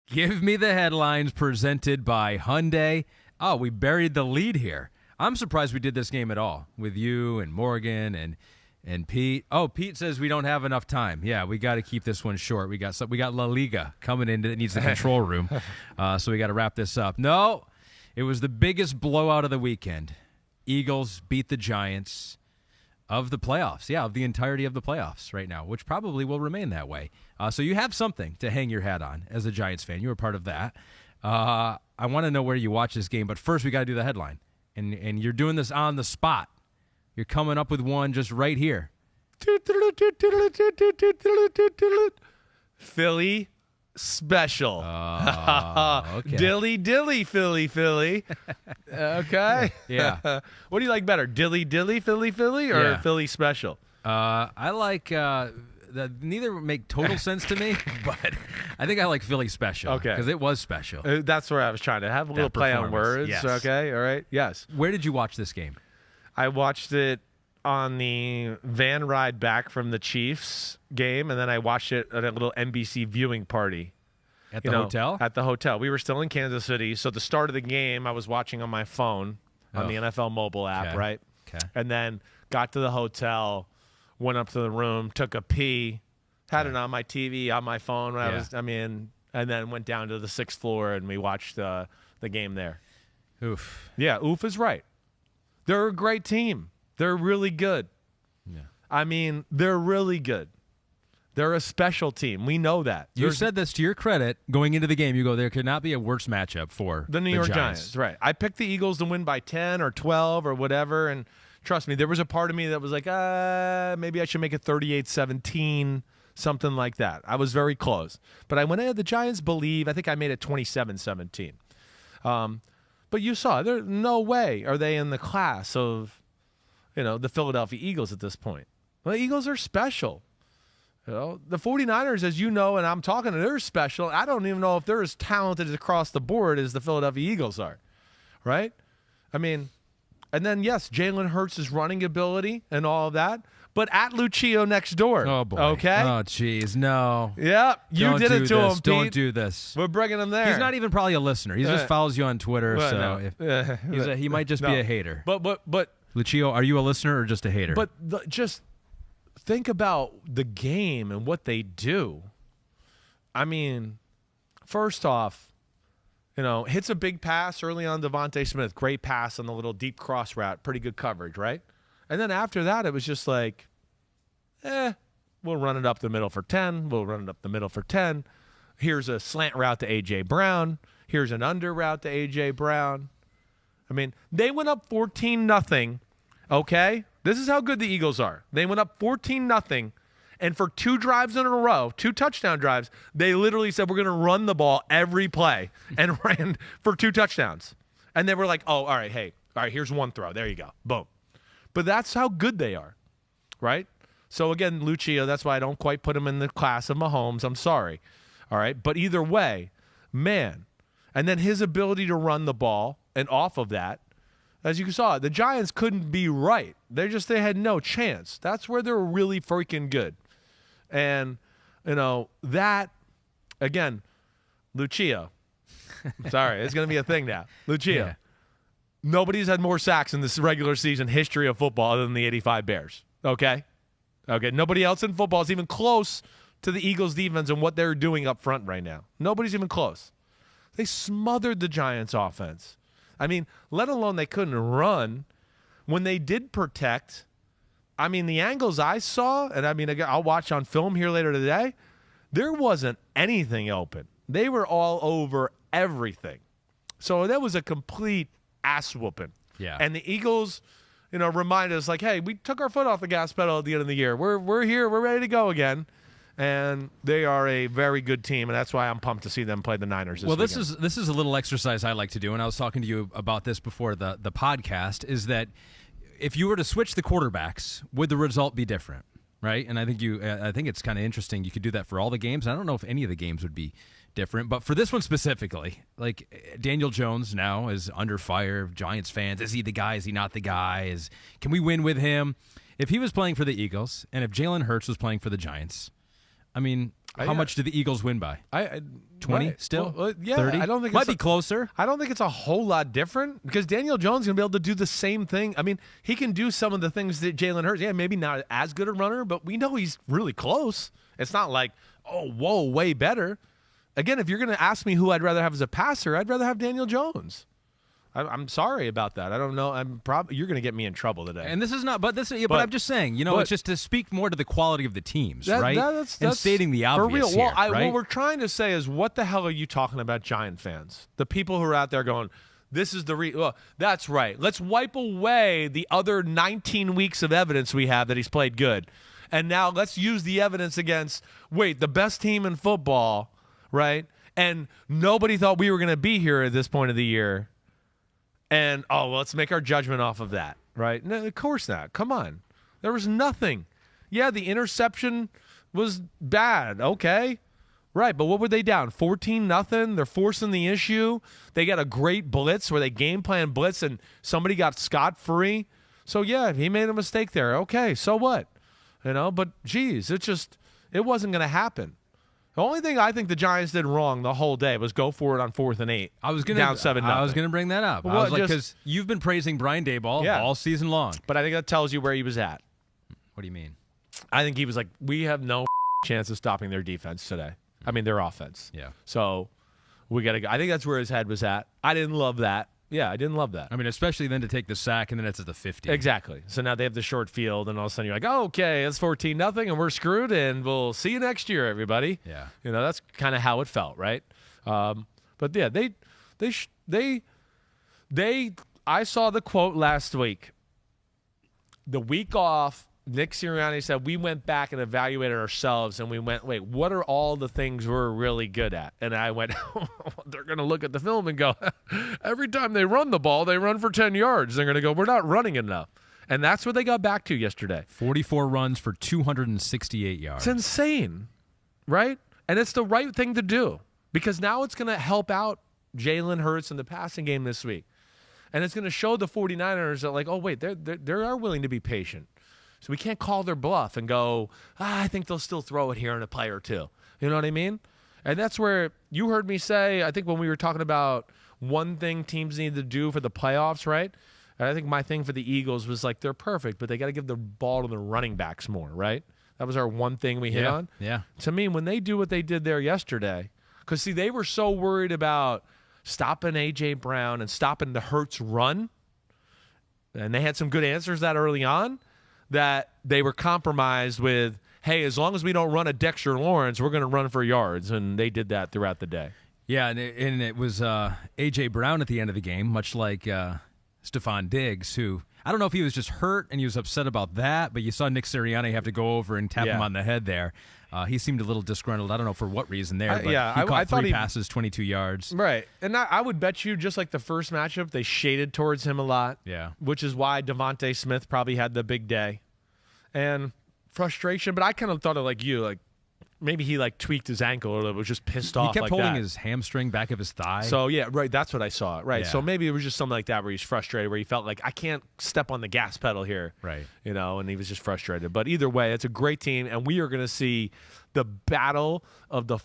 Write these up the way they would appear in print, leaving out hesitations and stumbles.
Give me the headlines presented by Hyundai. Oh, we buried the lead here. I'm surprised we did this game at all with you and Morgan and Pete. Oh, Pete says we don't have enough time. Yeah, we got to keep this one short. We got La Liga coming in that needs the control room, so we got to wrap this up. No, it was the biggest blowout of the weekend. Eagles beat the Giants of the playoffs. Yeah, of the entirety of the playoffs right now, which probably will remain that way. So you have something to hang your hat on as a Giants fan. You were part of that. I want to know where you watch this game, but first we got to do the headline. And you're doing this on the spot. You're coming up with one just right here. Philly special. Okay. Dilly, Philly. Okay. Yeah. What do you like better, Dilly, Philly, or Yeah. Philly special? I like neither make total sense to me, but I think I like Philly special. Okay. Because it was special. That's where I was trying to have a little play on words. Yes. Okay. All right. Yes. Where did you watch this game? I watched it on the van ride back from the Chiefs game, and then I watched it at a little NBC viewing party. At the hotel? At the hotel. We were still in Kansas City, so the start of the game I was watching on my phone on the NFL mobile app, Okay. right? Okay. And then got to the hotel, went up to the room, took a pee, had it on my TV, on my phone when and then went down to the 6th floor and we watched the game there. Oof. Yeah, oof is right. They're a great team. They're really good. Yeah. I mean, they're really good. They're a special team. We know that. You said this to your credit going into the game. You go, there could not be a worse matchup for the New York Giants. Right. I picked the Eagles to win by 10 or 12 or whatever, and trust me, there was a part of me that was like, maybe I should make it 38-17, something like that. I was very close. But I went ahead. The Giants believe. I think I made it 27-17. But you saw, there no way are they in the class of, the Philadelphia Eagles at this point. Well, the Eagles are special. The 49ers, as you know, and I'm talking to, they're special. I don't even know if they're as talented across the board as the Philadelphia Eagles are, right? I mean, and then, yes, Jalen Hurts' running ability and all of that, but at Lucio next door. Oh, boy. Okay? Oh, jeez. No. Yeah, you Don't did do it to this. him, Don't Pete. do this. We're bringing him there. He's not even probably a listener. He just follows you on Twitter, Well, so no. he might just be a hater. But Lucio, are you a listener or just a hater? But just think about the game and what they do. I mean, first off, hits a big pass early on Devontae Smith. Great pass on the little deep cross route. Pretty good coverage, right? And then after that, it was just like, we'll run it up the middle for 10. We'll run it up the middle for 10. Here's a slant route to A.J. Brown. Here's an under route to A.J. Brown. I mean, they went up 14-0. Okay? This is how good the Eagles are. They went up 14-0, and for 2 drives in a row, 2 touchdown drives, they literally said, we're going to run the ball every play, and ran for 2 touchdowns. And they were like, oh, all right, here's one throw. There you go. Boom. But that's how good they are, right? So, again, Lucio, that's why I don't quite put him in the class of Mahomes. I'm sorry. All right? But either way, man. And then his ability to run the ball, and off of that, as you saw, the Giants couldn't be right. They had no chance. That's where they're really freaking good. And, that, again, Lucio. Sorry, it's going to be a thing now. Lucio. Yeah. Nobody's had more sacks in this regular season history of football other than the 85 Bears. Okay? Okay, nobody else in football is even close to the Eagles' defense and what they're doing up front right now. Nobody's even close. They smothered the Giants' offense. I mean, let alone they couldn't run. When they did protect, I mean, the angles I saw, and I mean, I'll watch on film here later today, there wasn't anything open. They were all over everything. So that was a complete ass whooping. Yeah. And the Eagles, reminded us like, hey, we took our foot off the gas pedal at the end of the year. We're here. We're ready to go again. And they are a very good team, and that's why I'm pumped to see them play the Niners this weekend. This is a little exercise I like to do, and I was talking to you about this before the podcast, is that if you were to switch the quarterbacks, would the result be different, right? And I think it's kind of interesting. You could do that for all the games. I don't know if any of the games would be different, but for this one specifically, like Daniel Jones now is under fire. Giants fans, is he the guy? Is he not the guy? Can we win with him? If he was playing for the Eagles, and if Jalen Hurts was playing for the Giants, I mean, How much did the Eagles win by? 20 right. still? Well, yeah, 30? I don't think Might be closer. I don't think it's a whole lot different because Daniel Jones is going to be able to do the same thing. I mean, he can do some of the things that Jalen Hurts. Yeah, maybe not as good a runner, but we know he's really close. It's not like, oh, whoa, way better. Again, if you're going to ask me who I'd rather have as a passer, I'd rather have Daniel Jones. I'm sorry about that. I don't know. You're going to get me in trouble today. And this is not, but I'm just saying, it's just to speak more to the quality of the teams, right? That's stating the obvious for real. Here, right? What we're trying to say is, what the hell are you talking about, Giant fans? The people who are out there going, this is the well, that's right. Let's wipe away the other 19 weeks of evidence we have that he's played good. And now let's use the evidence against, the best team in football, right? And nobody thought we were going to be here at this point of the year. And, let's make our judgment off of that, right? No, of course not. Come on. There was nothing. Yeah, the interception was bad. Okay. Right, but what were they down? 14-0? They're forcing the issue. They got a great blitz where they game plan blitz and somebody got scot-free. So, yeah, he made a mistake there. Okay, so what? But, geez, it wasn't going to happen. The only thing I think the Giants did wrong the whole day was go for it on 4th and 8. I was going down 7-0. I was going to bring that up. Because you've been praising Brian Daboll all season long. But I think that tells you where he was at. What do you mean? I think he was like, we have no chance of stopping their defense today. I mean, their offense. Yeah. So we got to go. I think that's where his head was at. I didn't love that. Yeah, I didn't love that. I mean, especially then to take the sack and then it's at the 50. Exactly. So now they have the short field, and all of a sudden you're like, okay, it's 14-0, and we're screwed, and we'll see you next year, everybody. Yeah. That's kind of how it felt, right? But yeah, I saw the quote last week. The week off, Nick Sirianni said, we went back and evaluated ourselves, and we went, wait, what are all the things we're really good at? And I went, they're going to look at the film and go, every time they run the ball, they run for 10 yards. They're going to go, we're not running enough. And that's what they got back to yesterday. 44 runs for 268 yards. It's insane, right? And it's the right thing to do because now it's going to help out Jalen Hurts in the passing game this week. And it's going to show the 49ers that, like, oh, wait, they are willing to be patient. So we can't call their bluff and go, I think they'll still throw it here in a play or two. You know what I mean? And that's where you heard me say, I think when we were talking about one thing teams need to do for the playoffs, right? And I think my thing for the Eagles was like, they're perfect, but they got to give the ball to the running backs more, right? That was our one thing we hit on. Yeah. To me, when they do what they did there yesterday, because, see, they were so worried about stopping A.J. Brown and stopping the Hurts run, and they had some good answers that early on, that they were compromised with, hey, as long as we don't run a Dexter Lawrence, we're going to run for yards, and they did that throughout the day. Yeah, and it was A.J. Brown at the end of the game, much like Stephon Diggs, who I don't know if he was just hurt and he was upset about that, but you saw Nick Sirianni have to go over and tap him on the head there. He seemed a little disgruntled. I don't know for what reason there, but he caught 3 passes, 22 yards. Right. And I would bet you, just like the first matchup, they shaded towards him a lot. Yeah. Which is why Devontae Smith probably had the big day. And frustration, but I kind of thought of like you, like maybe he like tweaked his ankle or was just pissed off. He kept like holding that. his hamstring back of his thigh. So, yeah, right, that's what I saw. Right. Yeah. So maybe it was just something like that where he's frustrated, where he felt like, I can't step on the gas pedal here. Right. And he was just frustrated. But either way, it's a great team, and we are going to see the battle of the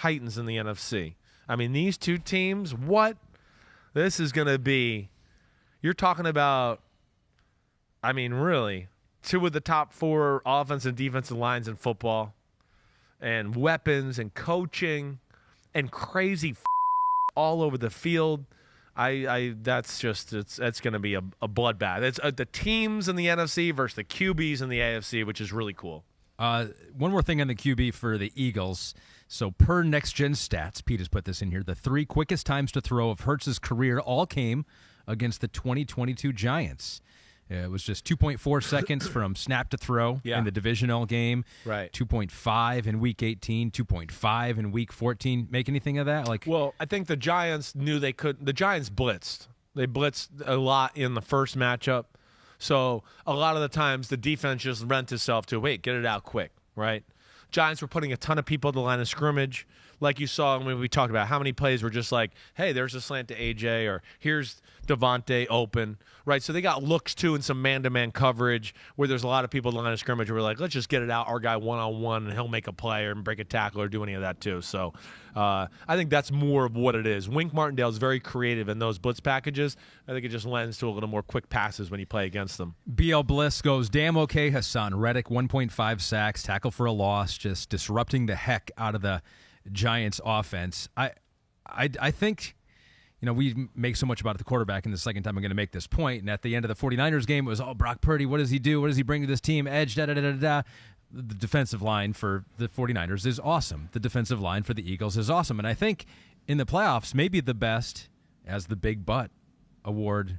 Titans in the NFC. I mean, these two teams, what? This is going to be, you're talking about, I mean, really, 2 of the top 4 offensive and defensive lines in football, and weapons and coaching and crazy all over the field. That's going to be a bloodbath. It's the teams in the NFC versus the QBs in the AFC, which is really cool. One more thing on the QB for the Eagles. So per Next Gen Stats, Pete has put this in here, the 3 quickest times to throw of Hurts' career all came against the 2022 Giants. It was just 2.4 seconds from snap to throw in the divisional game. Right. 2.5 in Week 18, 2.5 in Week 14. Make anything of that? Well, I think the Giants knew they could. The Giants blitzed. They blitzed a lot in the first matchup. So a lot of the times the defense just lent itself to, get it out quick, right? Giants were putting a ton of people at the line of scrimmage, like you saw when we talked about how many plays were just like, hey, there's a slant to AJ, or here's Devontae open, right? So they got looks too in some man-to-man coverage where there's a lot of people at the line of scrimmage who are like, let's just get it out, our guy one-on-one, and he'll make a play or break a tackle or do any of that too. So I think that's more of what it is. Wink Martindale is very creative in those blitz packages. I think it just lends to a little more quick passes when you play against them. BL Bliss goes, damn okay, Hassan Reddick, 1.5 sacks, tackle for a loss, just disrupting the heck out of the Giants offense. I think, we make so much about the quarterback, and the second time I'm going to make this point, and at the end of the 49ers game, it was, Brock Purdy, what does he do? What does he bring to this team? Edge, da-da-da-da-da. The defensive line for the 49ers is awesome. The defensive line for the Eagles is awesome. And I think in the playoffs, maybe the best, as the Big Butt Award,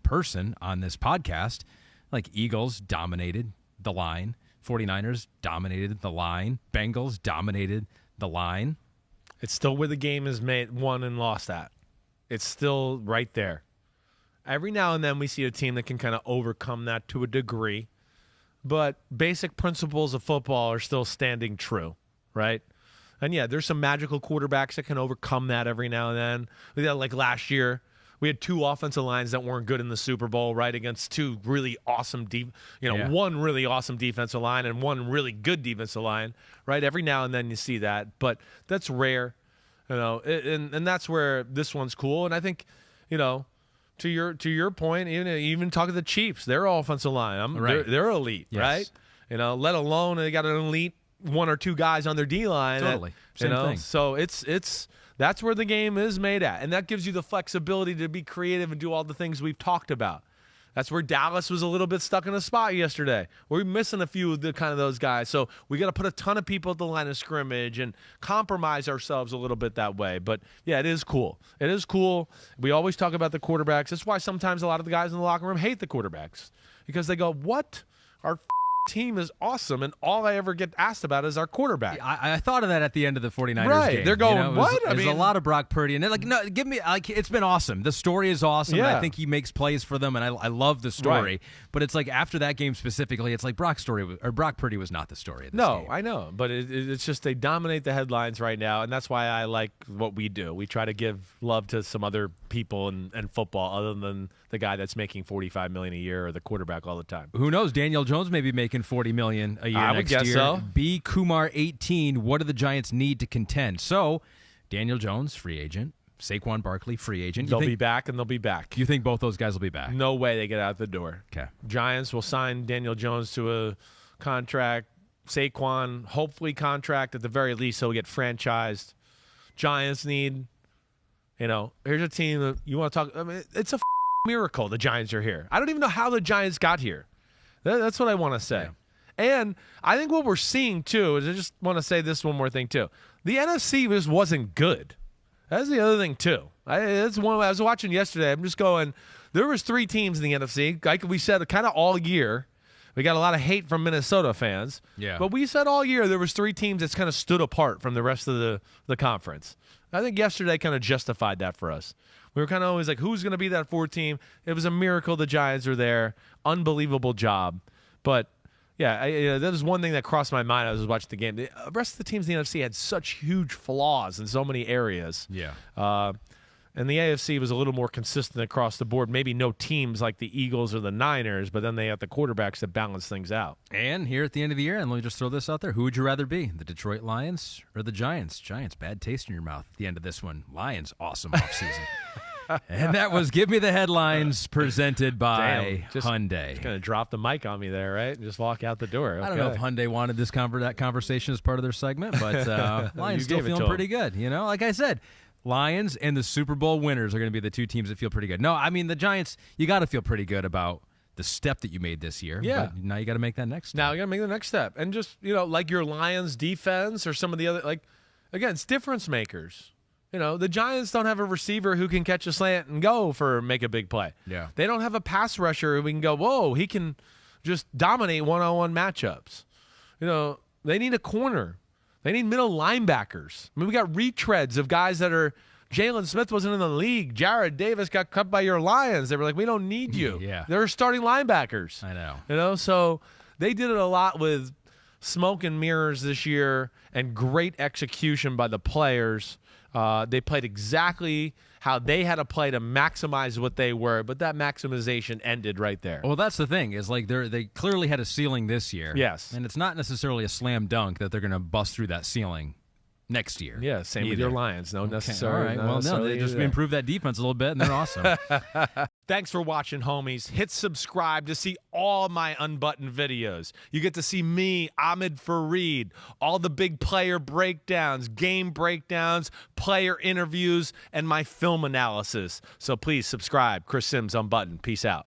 person on this podcast, like Eagles dominated the line. 49ers dominated the line. Bengals dominated the line. It's still where the game is won and lost at. It's still right there. Every now and then we see a team that can kind of overcome that to a degree, but basic principles of football are still standing true, right? And yeah, there's some magical quarterbacks that can overcome that every now and then. We had, like last year, we had two offensive lines that weren't good in the Super Bowl, right, against two really awesome one really awesome defensive line and one really good defensive line, right? Every now and then you see that, but that's rare, and that's where this one's cool. And I think, to your point, even talking to the Chiefs, their offensive line, right. they're elite, yes. right? Let alone they got an elite one or two guys on their D line. Totally, same thing. So it's that's where the game is made at, and that gives you the flexibility to be creative and do all the things we've talked about. That's where Dallas was a little bit stuck in a spot yesterday. We're missing a few of the kind of those guys. So we got to put a ton of people at the line of scrimmage and compromise ourselves a little bit that way. But, yeah, it is cool. It is cool. We always talk about the quarterbacks. That's why sometimes a lot of the guys in the locker room hate the quarterbacks, because they go, what? Our team is awesome, and all I ever get asked about is our quarterback. I thought of that at the end of the 49ers right. game. They're going, what? There's a lot of Brock Purdy, and they're like, no, give me, it's been awesome. The story is awesome. Yeah. And I think he makes plays for them, and I love the story. Right. But it's like after that game specifically, it's like Brock Purdy was not the story of this game. I know, but it's just they dominate the headlines right now, and that's why I like what we do. We try to give love to some other people in football other than the guy that's making $45 million a year or the quarterback all the time. Who knows? Daniel Jones may be making $40 million a year I would next guess year. so. B. Kumar 18. What do the Giants need to contend? So, Daniel Jones, free agent. Saquon Barkley, free agent. They'll be back, and they'll be back. You think both those guys will be back? No way they get out the door. Okay. Giants will sign Daniel Jones to a contract. Saquon, hopefully contract. At the very least, he'll get franchised. Giants need, here's a team that you want to talk. I mean, it's a miracle the Giants are here. I don't even know how the Giants got here. That's what I want to say. Yeah. And I think what we're seeing, too, is I just want to say this one more thing, too. The NFC just wasn't good. That's the other thing, too. That's one I was watching yesterday. I'm just going, there was 3 teams in the NFC. Like we said, kind of all year. We got a lot of hate from Minnesota fans. Yeah. But we said all year there was 3 teams that's kind of stood apart from the rest of the conference. I think yesterday kind of justified that for us. We were kind of always like, who's going to be that 4th team? It was a miracle the Giants are there. Unbelievable job. But, yeah, that was one thing that crossed my mind as I was watching the game. The rest of the teams in the NFC had such huge flaws in so many areas. Yeah. And the AFC was a little more consistent across the board. Maybe no teams like the Eagles or the Niners, but then they have the quarterbacks that balance things out. And here at the end of the year, and let me just throw this out there, who would you rather be, the Detroit Lions or the Giants? Giants, bad taste in your mouth at the end of this one. Lions, awesome offseason. And that was Give Me the Headlines presented by Hyundai. Just going to drop the mic on me there, right? And just walk out the door. Okay. I don't know if Hyundai wanted this that conversation as part of their segment, but Lions still feeling pretty good. Like I said, Lions and the Super Bowl winners are going to be the 2 teams that feel pretty good. No, I mean, the Giants, you got to feel pretty good about the step that you made this year. Yeah. But now you got to make that next step. Now you got to make the next step. And just, like your Lions defense or some of the other, again, it's difference makers. The Giants don't have a receiver who can catch a slant and make a big play. Yeah. They don't have a pass rusher who we can go, whoa, he can just dominate one-on-one matchups. They need a corner. They need middle linebackers. I mean, we got retreads of guys that are Jalen Smith wasn't in the league. Jared Davis got cut by your Lions. They were like, we don't need you. Yeah. They're starting linebackers. I know. So they did it a lot with smoke and mirrors this year and great execution by the players. They played exactly how they had to play to maximize what they were, but that maximization ended right there. Well, that's the thing is like they clearly had a ceiling this year. Yes. And it's not necessarily a slam dunk that they're going to bust through that ceiling next year. Yeah, same with your Lions. No, necessarily. All right. Well, no, they just improved that defense a little bit, and they're awesome. Thanks for watching, homies. Hit subscribe to see all my unbuttoned videos. You get to see me, Ahmed Fareed, all the big player breakdowns, game breakdowns, player interviews, and my film analysis. So please subscribe. Chris Simms Unbuttoned. Peace out.